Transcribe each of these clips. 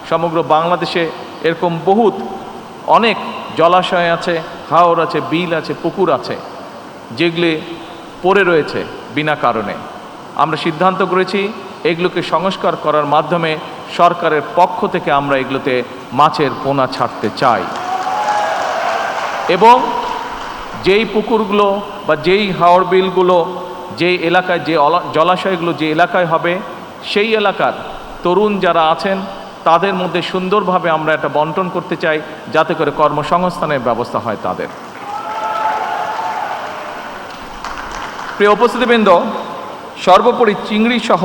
সমগ্র বাংলাদেশে এরকম বহুত অনেক জলাশয় আছে, হাওর আছে, বিল আছে, পুকুর আছে, যেগুলি পড়ে রয়েছে বিনা কারণে। আমরা সিদ্ধান্ত করেছি এগুলোকে সংস্কার করার মাধ্যমে সরকারের পক্ষ থেকে আমরা এগুলোতে মাছের পোনা ছাড়তে চাই, এবং যেই পুকুরগুলো বা যেই হাওর বিলগুলো যেই এলাকায়, যে জলাশয়গুলো যে এলাকায় হবে, সেই এলাকার তরুণ যারা আছেন তাদের মধ্যে সুন্দরভাবে আমরা এটা বন্টন করতে চাই, যাতে করে কর্মসংস্থানের ব্যবস্থা হয় তাদের। প্রিয় উপস্থিতিবৃন্দ, সর্বোপরি চিংড়ি সহ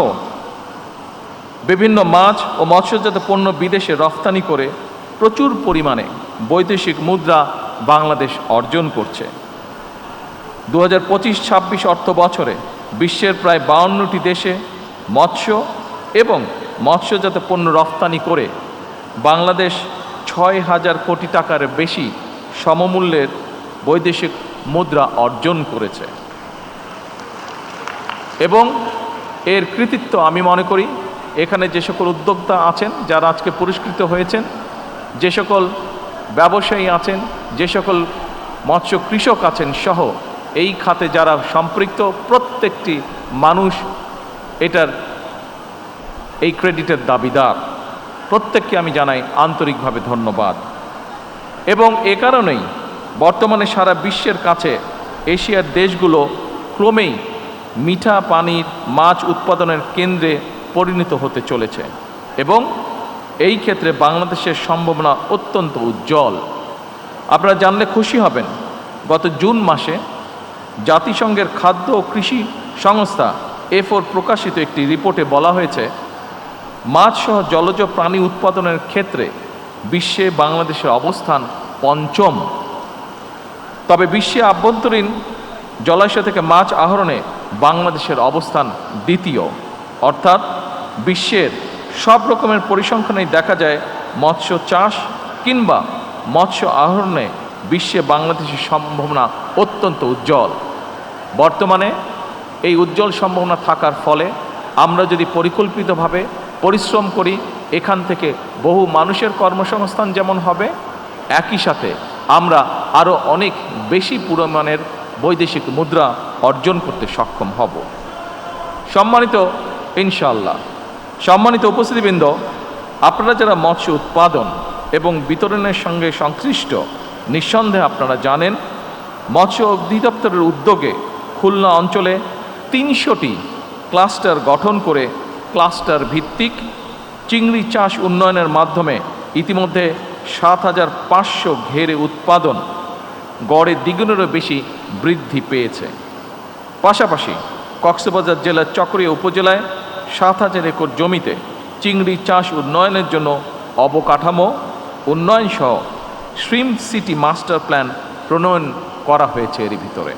বিভিন্ন মাছ ও মৎস্যজাত পণ্য বিদেশে রফতানি করে প্রচুর পরিমাণে বৈদেশিক মুদ্রা বাংলাদেশ অর্জন করছে। 2025-26 অর্থ বছরে বিশ্বের প্রায় 52টি দেশে মৎস্য এবং মৎস্যজাত পণ্য রফতানি করে বাংলাদেশ 6,000 কোটি টাকার বেশি সমমূল্যের বৈদেশিক মুদ্রা অর্জন করেছে, এবং এর কৃতিত্ব আমি মনে করি এখানে যে সকল উদ্যোক্তা আছেন যারা আজকে পুরস্কৃত হয়েছেন, যে সকল ব্যবসায়ী আছেন, যে সকল মৎস্য কৃষক আছেন সহ এই খাতে যারা সম্পৃক্ত প্রত্যেকটি মানুষ এটার এই ক্রেডিটের দাবিদার। প্রত্যেককে আমি জানাই আন্তরিকভাবে ধন্যবাদ। এবং এ কারণেই বর্তমানে সারা বিশ্বের কাছে এশিয়ার দেশগুলো ক্রমেই মিঠা পানির মাছ উৎপাদনের কেন্দ্রে পরিণত হতে চলেছে, এবং এই ক্ষেত্রে বাংলাদেশের সম্ভাবনা অত্যন্ত উজ্জ্বল। আপনারা জানলে খুশি হবেন, গত জুন মাসে জাতিসংঘের খাদ্য ও কৃষি সংস্থা FAO প্রকাশিত একটি রিপোর্টে বলা হয়েছে, মাছসহ জলজ প্রাণী উৎপাদনের ক্ষেত্রে বিশ্বে বাংলাদেশের অবস্থান পঞ্চম। তবে বিশ্বে আভ্যন্তরীণ জলাশয় থেকে মাছ আহরণে বাংলাদেশের অবস্থান দ্বিতীয়। অর্থাৎ বিশ্বের সব রকমের পরিসংখ্যানেই দেখা যায় মৎস্য চাষ কিংবা মৎস্য আহরণে বিশ্বে বাংলাদেশের সম্ভাবনা অত্যন্ত উজ্জ্বল। বর্তমানে এই উজ্জ্বল সম্ভাবনা থাকার ফলে আমরা যদি পরিকল্পিতভাবে পরিশ্রম করি, এখান থেকে বহু মানুষের কর্মসংস্থান যেমন হবে, একই সাথে আমরা আরও অনেক বেশি পরিমাণের বৈদেশিক মুদ্রা অর্জন করতে সক্ষম হব। সম্মানিত ইনশাআল্লাহ, সম্মানিত উপস্থিতিবৃন্দ, আপনারা যারা মৎস্য উৎপাদন এবং বিতরণের সঙ্গে সংশ্লিষ্ট, নিঃসন্দেহে আপনারা জানেন মৎস্য অধিদপ্তরের উদ্যোগে খুলনা অঞ্চলে 300টি ক্লাস্টার গঠন করে ক্লাস্টার ভিত্তিক চিংড়ি চাষ উন্নয়নের মাধ্যমে ইতিমধ্যে 7,500 ঘেরে উৎপাদন গড়ে দ্বিগুণেরও বেশি বৃদ্ধি পেয়েছে। পাশাপাশি কক্সবাজার জেলার চকরিয়া উপজেলায় 7,000 একর জমিতে চিংড়ি চাষ উন্নয়নের জন্য অবকাঠামো উন্নয়ন সহ শ্রিম্প সিটি মাস্টার প্ল্যান প্রণয়ন করা হয়েছে এর ভিতরে।